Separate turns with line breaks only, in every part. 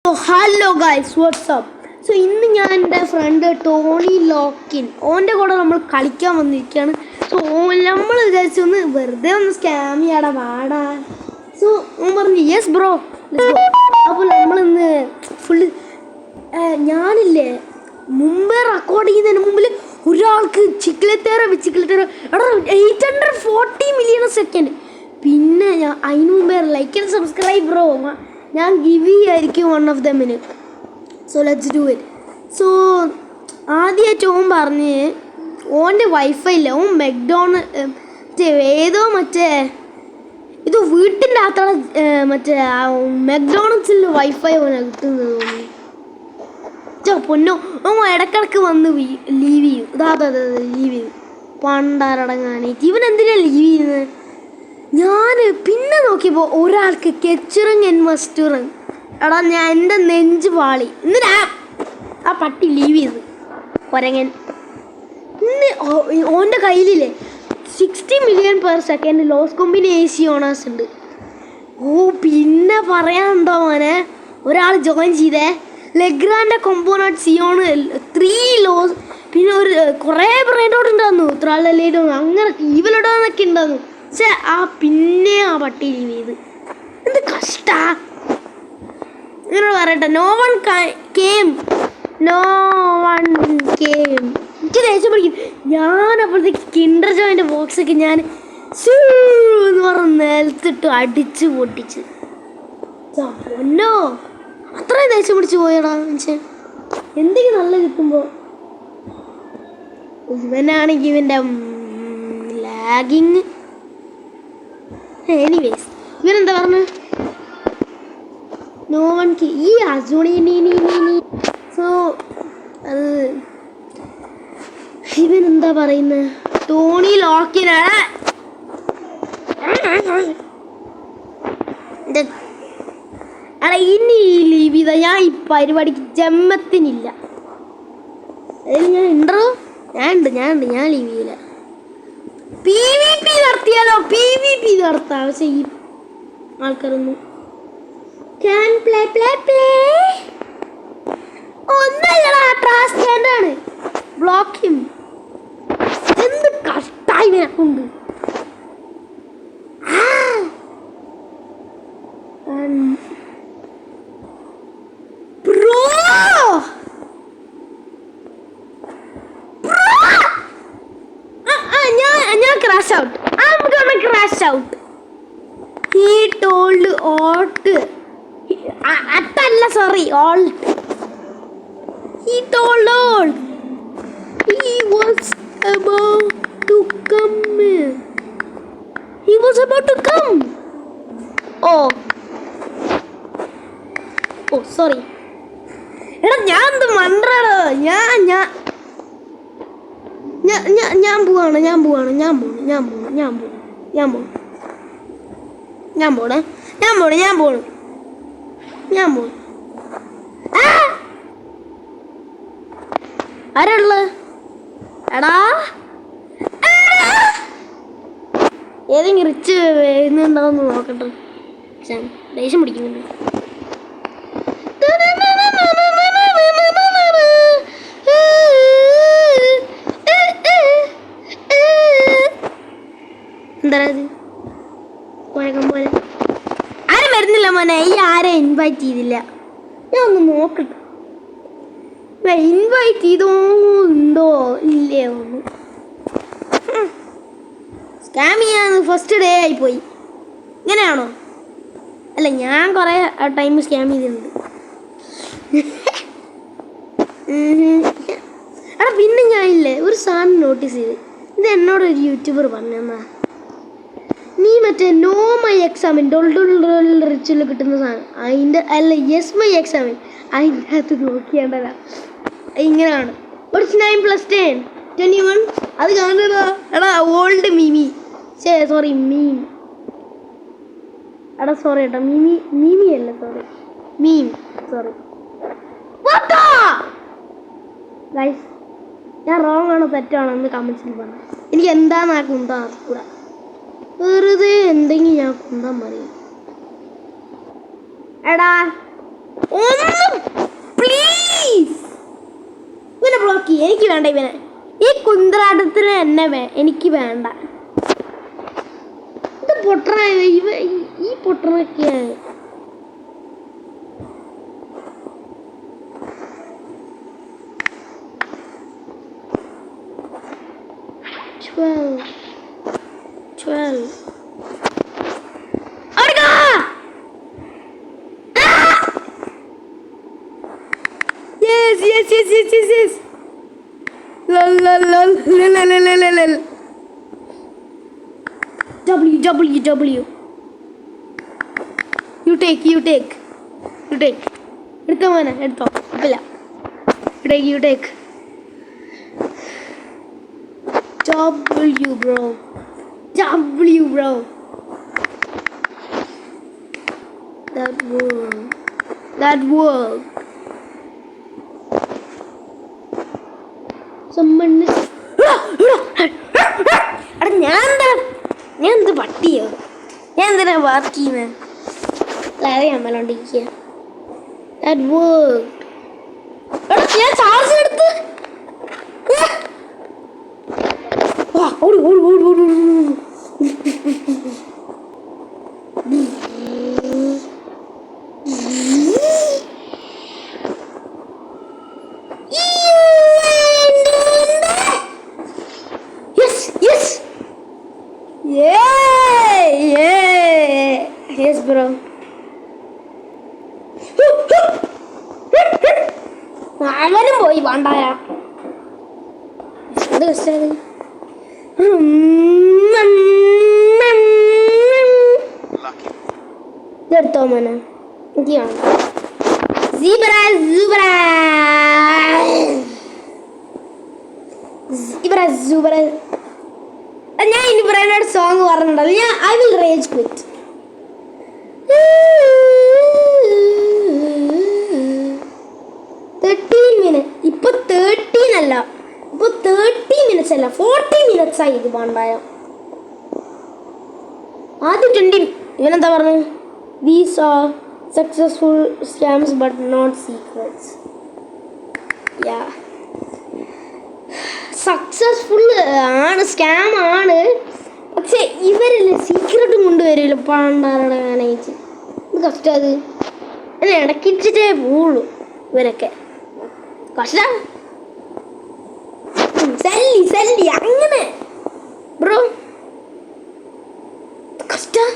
Hello guys WhatsApp. So ഇന്ന് ഞാൻ എൻ്റെ ഫ്രണ്ട് ടോണി ലോക്കിൻ ഓൻ്റെ കൂടെ നമ്മൾ കളിക്കാൻ വന്നിരിക്കുകയാണ്. സോ നമ്മൾ വിചാരിച്ചൊന്ന് വെറുതെ ഒന്ന് സ്കാം ചെയ്യാടാ വാടാ. സോ ഓൻ പറഞ്ഞു യെസ് ബ്രോ. അപ്പോൾ നമ്മളിന്ന് ഫുള്ള് ഞാനില്ലേ മുമ്പേ റെക്കോർഡ് ചെയ്യുന്നതിന് മുമ്പിൽ ഒരാൾക്ക് ചിക്കിലത്തേറ എടാ 840 മില്യൺ സെക്കൻഡ്. പിന്നെ ഞാൻ അതിന് മുമ്പേ ലൈക്ക് ആൻഡ് സബ്സ്ക്രൈബ് ബ്രോ. ഞാൻ ഗിവ് ആയിരിക്കും 1 of them. So let's do it. So ആദ്യമായിട്ട് ഓൻ പറഞ്ഞ് ഓൻ്റെ വൈഫൈ ഇല്ല, ഓൻ മറ്റേ ഇത് വീട്ടിൻ്റെ അകത്താണ് മറ്റേ മെക്ഡോണൽസിൽ വൈഫൈ ഓന കിട്ടുന്നത് തോന്നി. പൊന്നോ ഓ ഇടക്കിടക്ക് വന്ന് ലീവ് ചെയ്യും. ലീവ് ചെയ്യും പണ്ടാരടങ്ങാനായിട്ട്. ഇവൻ എന്തിനാണ് ലീവ് ചെയ്യുന്നത്? ഞാൻ പിന്നെ നോക്കിയപ്പോൾ ഒരാൾക്ക് കെച്ചുറങ് എൻമസ്റ്റുറങ്. എടാ ഞാൻ എൻ്റെ നെഞ്ച് പാളി. ഇന്ന് ആ പട്ടി ലീവ് ചെയ്ത് കൊരങ്ങൻ. ഇന്ന് ഓൻ്റെ കയ്യിലില്ലേ 60 million per second loss combinations ഉണ്ട്. ഓ പിന്നെ പറയാനുണ്ടോ മോനെ, ഒരാൾ ജോയിൻ ചെയ്തേ ലെഗ്രാൻ്റെ കൊമ്പോണറ്റ് സിയോണ് 3 ലോസ്. പിന്നെ ഒരു കുറേ ബ്രെയിനോട്ട് ഉണ്ടായിരുന്നു, ത്രാളല്ലേലും അങ്ങനെ ഈവലിടാന്നൊക്കെ ഉണ്ടായിരുന്നു. പക്ഷെ പിന്നെ ആ പട്ടി ലീവ് ചെയ്ത്. എന്ത് കഷ്ടാ. ഇങ്ങനോട് പറയട്ടെ, നോ വൺ കേം. എനിക്ക് ദേഷ്യം പിടിക്കും. ഞാൻ അപ്പോഴത്തേക്ക് കിൻഡർ ജോയിൻ്റെ ബോക്സൊക്കെ ഞാൻ എന്ന് പറഞ്ഞ് നിലത്തിട്ട് അടിച്ച് പൊട്ടിച്ച്. പൊന്നോ അത്രയും ദേഷ്യം പിടിച്ച് പോയടാ മനുഷ്യൻ. എന്തെങ്കിലും നല്ല കിട്ടുമ്പോൾ ഇവനാണെങ്കിൽ ഇവൻ്റെ ലാഗിങ്. എനിവേസ് ഇവനെന്താ പറഞ്ഞു? നോ വൺ കെ ഈ അസൂണി. സോ അത് ഇവനെന്താ പറയുന്നത്? ടോണി ലോക്കിനാണ്. എടാ ഇനി ലീവ് ചെയ്താൽ ഞാൻ ഈ പരിപാടിക്ക് ജന്മത്തിനില്ല. അതിൽ ഞാൻ ഉണ്ടോ? ഞാൻ ലീവ് ചെയ്യില്ല. PvP നടത്തിയാലോ? PvP നടത്താം. പക്ഷെ ഈ ആൾക്കാരൊന്നും ക്യാൻ പ്ലേ ഒന്നല്ലടാ, ട്രാൻസ്ജെൻഡറാണ്. Block him. എന്ത് കഷ്ടായി നിനക്കുണ്ട്. Crash out. I'm gonna crash out. He told alt. Alt. He told alt. He was about to come. Oh, sorry. എടാ ഞാൻ എന്ത് മണ്ടറാടോ. ഞാൻ പോവാണ്. ആരാള്? എടാ ഏതെങ്കിലും റിച്ച് വരുന്നുണ്ടോന്ന് നോക്കട്ടെ. ദേഷ്യം പിടിക്കുന്നുണ്ട്. എന്താ കുഴക്കം പോലെ ആരും വരുന്നില്ല മോനെ. ഈ ആരെ ഇൻവൈറ്റ് ചെയ്തില്ല? ഞാൻ ഒന്ന് നോക്കട്ടെ. ഇൻവൈറ്റ് ചെയ്തോ ഉണ്ടോ ഇല്ലേ ഒന്ന്. സ്കാം ചെയ്യാന്ന് ഫസ്റ്റ് ഡേ ആയിപ്പോയി. ഇങ്ങനെയാണോ? അല്ല ഞാൻ കുറേ ടൈം സ്കാം ചെയ്തിട്ടുണ്ട്. എടാ പിന്നെ ഞാനില്ലേ ഒരു സാധനം നോട്ടീസ് ചെയ്ത്. ഇത് എന്നോടൊരു യൂട്യൂബർ പറഞ്ഞെന്നാ. നീ മറ്റേ നോ മൈ എക്സാമിൻ റിച്ചിൽ കിട്ടുന്ന സാധനം അതിൻ്റെ അല്ല യെസ് മൈ എക്സാമിൻ അതിൻ്റെ അകത്ത് നോക്കിയാണ്ടതാ. ഇങ്ങനെയാണ് What's 9 + 10 21. അത് കാണുന്നതാ. എടാ ഓൾഡ് മീമി. സോറി മീം. എടാ സോറി കേട്ടോ, മീമി അല്ല, സോറി മീം. സോറി ഗൈസ്, ഞാൻ റോങ് ആണോ തെറ്റാണോ എന്ന് കമൻസിൽ പറഞ്ഞു. എനിക്ക് എന്താന്ന് ആ കുന്താ കൂടാ. വെറുതെ എന്തെങ്കിലും ഞാൻ കുന്താൻ പറയും. എടാ ഒന്ന് എനിക്ക് വേണ്ട ഇവനെ. ഈ കുന്തറാട്ടത്തിന് എന്നെ എനിക്ക് വേണ്ട. ഇത് പൊട്ടണ ഈ പൊട്ടണൊക്കെയാണ്. Yes. Lol. W. You take. എടുത്തോ മോനെ, എടുത്തോ. ഇല്ല. You take. W, bro. That worked. ഞാൻ എന്ത് പട്ടിയോ? ഞാൻ എന്തിനാ വർക്ക് ചെയ്യുന്നത്? അറിയാൻ മേലോണ്ടിരിക്കുക. ഞാൻ ചാർജ് എടുത്ത് Yes, bro. അവനും പോയി വേണ്ടായ. അത് കഷ്ടത്. ഇതെടുത്തോ മോനെ, എനിക്ക് കാണാം. ഞാൻ ഇനി പറയുന്ന സോങ് പറഞ്ഞിട്ടുണ്ടല്ലോ. I will rage quit. ഇപ്പൊ 13 അല്ല, ഇപ്പൊ 30 minutes അല്ല, 40 minutes ആയി ഇത് പാണ്ടായ. ആദ്യം 20. ഇവനെന്താ പറഞ്ഞു? These are successful scams but not secrets. Yeah, successful ആണ്, സ്കാം ആണ്. പക്ഷെ ഇവരല്ലേ സീക്രട്ടും കൊണ്ടുവരില്ല പാണ്ടാരുടെ മാനേജ്. ഇത് കഷ്ടം. അത് എന്നെ ഇടയ്ക്കിട്ടേ പോവുള്ളൂ ഇവരൊക്കെ. കഷ്ടം. സല്ലി അങ്ങനെ ബ്രോ കഷ്ടം.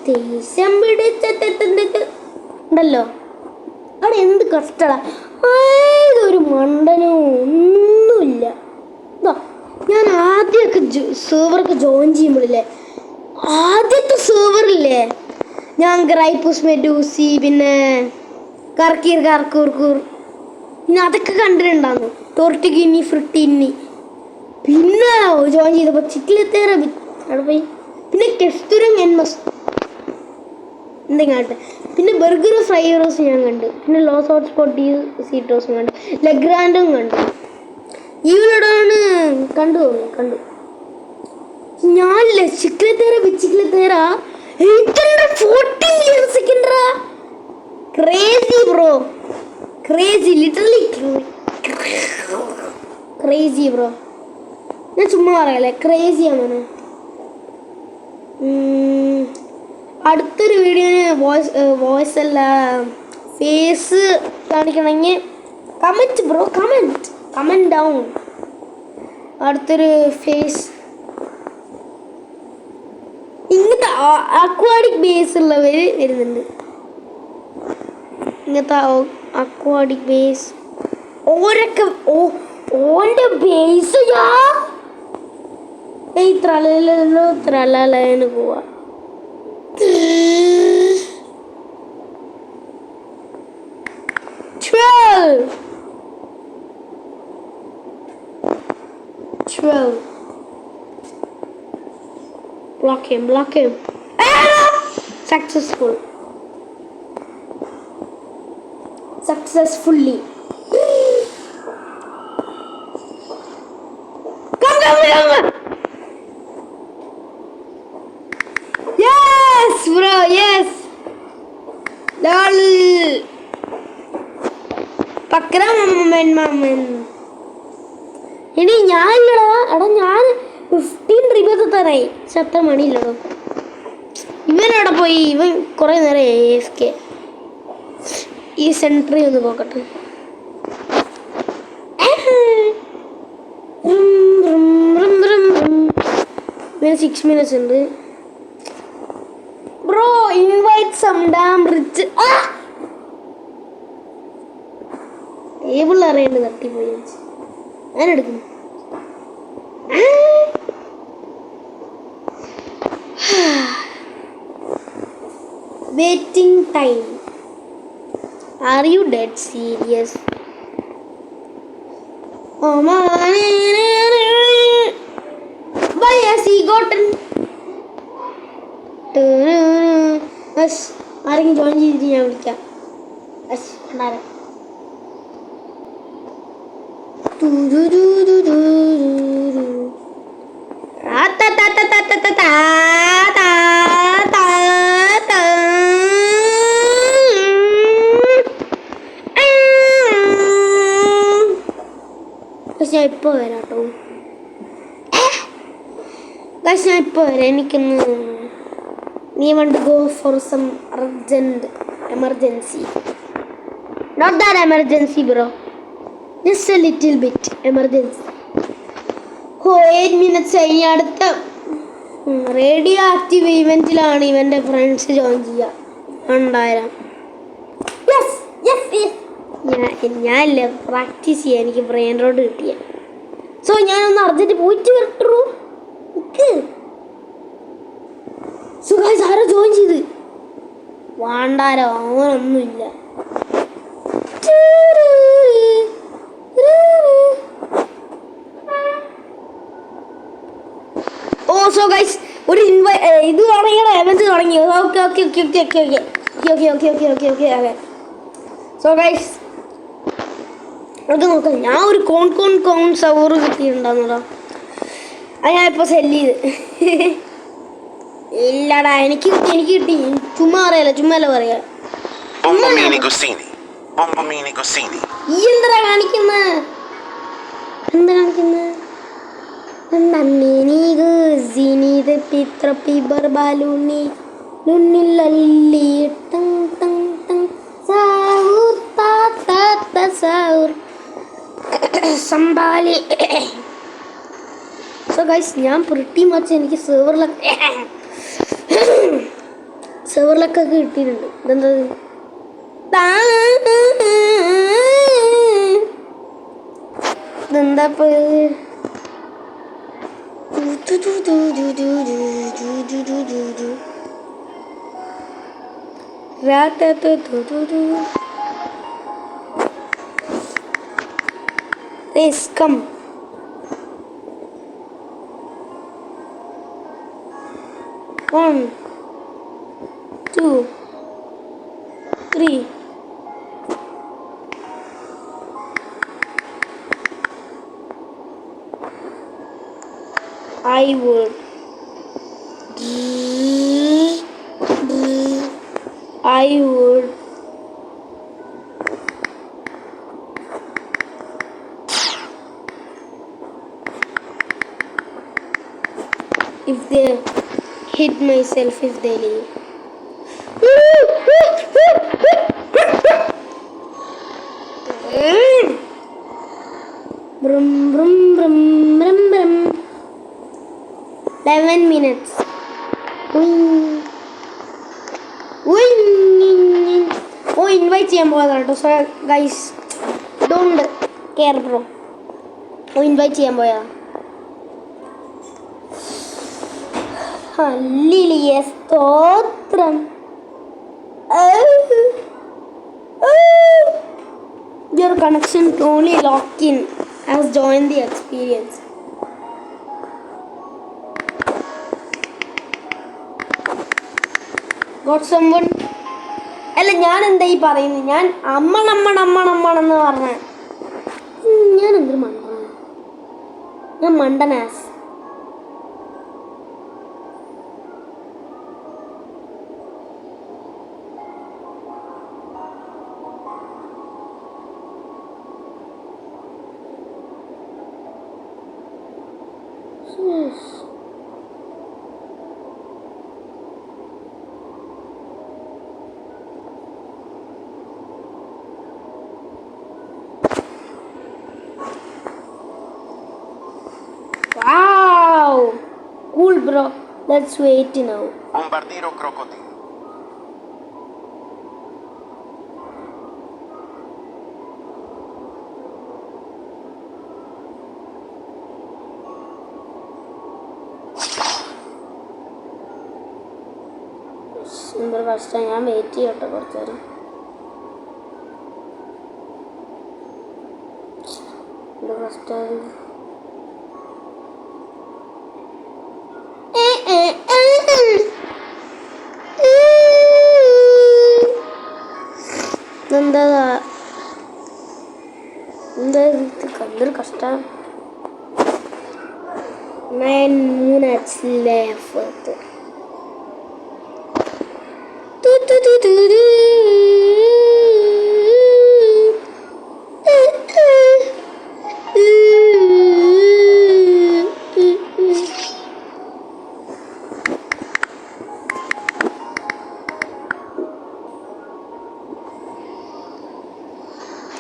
ദേഷ്യം ഉണ്ടല്ലോ അവിടെ. എന്ത് കഷ്ടടാ. ഒരു മണ്ടനോ ഒന്നുമില്ല. ഞാൻ ആദ്യമൊക്കെ സെർവറൊക്കെ ജോയിൻ ചെയ്യുമ്പോഴില്ലേ, ആദ്യത്തെ സെർവറില്ലേ ഞാൻ ഗ്രൈപ്പൂസ് മെഡൂസി പിന്നെ കർക്കൂർ പിന്നെ അതൊക്കെ കണ്ടിട്ടുണ്ടായിരുന്നു. ടോർട്ടിഗിന്നി ഫ്രിട്ടിന്നി. പിന്നെ ജോയിൻ ചെയ്തപ്പോൾ ചിക്കിലെത്തേറെ അവിടെ പോയി. പിന്നെ കെസ്തുരം എൻമസ് എന്തെങ്കിലും. പിന്നെ ബർഗർ ഫ്രൈ റോസ് ഞാൻ കണ്ടു. പിന്നെ ലോസ് ഹോട്ട് സ്പോട്ട് സീറ്റ് റോസും കണ്ടു. ലെഗ്രാൻഡും കണ്ടു. ഇവളോടാണ് കണ്ടു. ഞാനില്ലേ ചിക്കിലെത്തേറ 840 million സെക്കൻഡാ. Crazy bro, crazy, literally crazy bro. ഞാൻ ചുമ്മാ പറയല്ലേ, ക്രേസിയാണ്. അടുത്തൊരു വീഡിയോന് വോയിസ് അല്ല ഫേസ് കാണിക്കണമെങ്കിൽ കമൻറ്റ് ബ്രോ, കമൻറ്റ് ഡൗൺ. അടുത്തൊരു ഫേസ് ഇങ്ങനത്തെ അക്വാഡിക് ബേസ് ഉള്ളവർ വരുന്നുണ്ട്. ഇങ്ങനത്തെ അക്വാഡിക് ബേസ് ഓൻ്റെ ബേസ് ത്രലന് പോവാ. 12. Block him. Successfully. Come. Yes, bro, yes. Lol. പക്രമൻ. ഇനി ഞാനില്ലടാ. എടാ ഞാൻ 15 റിബത്ത് തരായി. പക്ഷെ അത്ര മണിയില്ലടോ. ഇവനവിടെ പോയി. ഇവൻ കുറെ നേരം AFK. ഈ സെൻട്രി ഒന്ന് പോക്കട്ടെ. ഇവന് 6 minutes ഉണ്ട്. Bro invite some damn rich. Table അറിയേണ്ടത് തട്ടിപ്പോയി. ഞാനെടുക്കുന്നു. Waiting time. Are you dead serious? Oh man. Why has he gotten? Yes. ആരെങ്കിലും ജോയിൻ ചെയ്തിട്ട് ഞാൻ വിളിക്കാം. യെസ് ഉണ്ടാരെ. ഞാൻ ഇപ്പോൾ വരാം കേട്ടോ. ഞാൻ ഇപ്പോൾ വരാം. എനിക്കൊന്ന് നീ want go for some urgent emergency. Not that emergency bro, just a little bit emergency. 8 minutes കഴിഞ്ഞ് അടുത്ത റേഡിയോ ആക്റ്റീവ് ഇവൻറ്റിലാണ് ഇവൻ്റെ ഫ്രണ്ട്സ് ജോയിൻ ചെയ്യുക. 2000. ഞാനില്ല പ്രാക്ടീസ് ചെയ്യാൻ. എനിക്ക് ബ്രെയിൻ റോഡ് കിട്ടിയ. സോ ഞാനൊന്ന് അർജൻറ്റ് പോയിട്ട് വരട്ടു. സുഖായി സാറ് ജോയിൻ ചെയ്ത് വാണ്ടാരോ അങ്ങനൊന്നുമില്ല. ഓ സോ ഗൈസ് ഒരു ഇത് തുടങ്ങിയ എവൻസ് തുടങ്ങി. Okay okay okay okay okay okay okay okay okay okay okay okay. So guys അത് നോക്കാം. ഞാൻ ഒരു കോൺ സവർ കിട്ടിയിട്ടുണ്ടാകുന്നടാ. അത് ഞാൻ ഇപ്പോൾ സെല്ല് ചെയ്ത്. ഇല്ലടാ എനിക്ക് കിട്ടി. ചുമ്മാ അറിയാലോ, ചുമ്മാല്ലോ പറയാ. ഈ എന്താ കാണിക്കുന്നത്? എന്താ കാണിക്കുന്നത്? സംഭാലി. സോ ഗൈസ് ഞാൻ പ്രിട്ടി മച്ച് എനിക്ക് സെർവറിലൊക്കെ കിട്ടിയിട്ടുണ്ട്. ഇതെന്താ ഇതെന്താ Please come. One, two, three. I would. If they hit myself, if they leave. Brum brum brum brum brum. 11 minutes. Oh, invite ചെയ്യാൻ പോയതാട്ടോ. So guys don't care bro. Invite ചെയ്യാൻ പോയതാ. Hallelujah സ്തോത്രം. Your connection to only lock-in has joined the experience. Got someone? അല്ല ഞാൻ എന്താ ഈ പറയുന്നത്? ഞാൻ അമ്മണെന്ന് പറഞ്ഞ ഞാൻ എന്തൊരു മണ്ടനാണ്. ഞാൻ മണ്ടനാസ്. bro. Let's wait now.
Bombardiro crocodilo.
എന്തൊരു കഷ്ടം. ഞാൻ വെയിറ്റ് ചെയ്യട്ടെ കുറച്ച് നേരം. എന്തൊരു കഷ്ടം. എന്താ എന്തൊരു കഷ്ടം. 9 minutes left.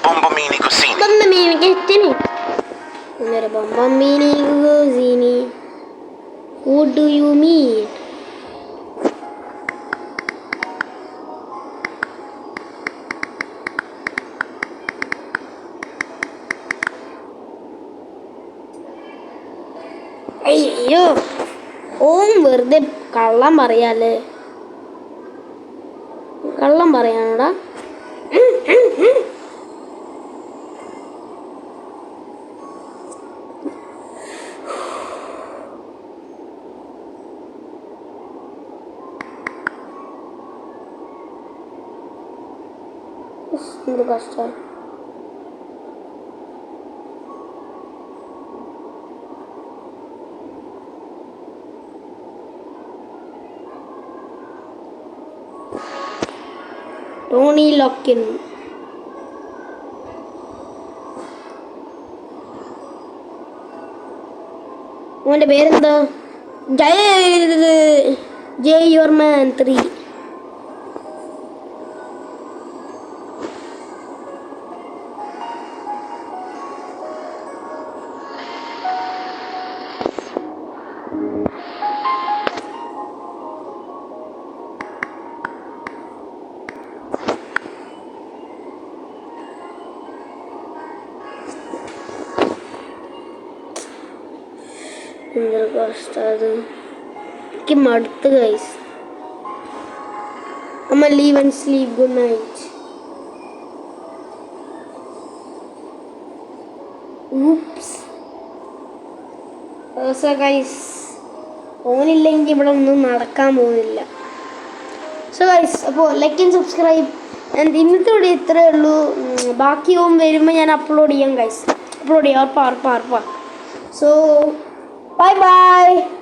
Bombomini Gosini.
Bombomini Gosini. Allora, Bombomini Gosini. What do you mean? അയ്യോ ഓൻ വെറുതെ കള്ളം പറയാല്ലേ. കള്ളം പറയാനോടാ. എന്ത് കഷ്ടം. ടോണി ലോക്കിൻ. അവൻ്റെ പേരെന്താ? ജയ് യുവർ മാൻ 3. എന്തൊരു കഷ്ടം. എനിക്ക് മടുത്ത് ഗൈസ്. അമ്മ leave and sleep. Good night. Oops. Guys ഓനില്ലെങ്കിൽ ഇവിടെ ഒന്നും നടക്കാൻ പോകുന്നില്ല. സോ ഗൈസ് അപ്പോൾ ലൈക്ക് ആൻഡ് സബ്സ്ക്രൈബ്. ഇന്നത്തെ ഇവിടെ ഇത്രയേ ഉള്ളൂ. ബാക്കി ഓൻ വരുമ്പോൾ ഞാൻ അപ്ലോഡ് ചെയ്യാം ഗൈസ്. അപ്ലോഡ് ചെയ്യാം. ഉറപ്പാ. So bye bye.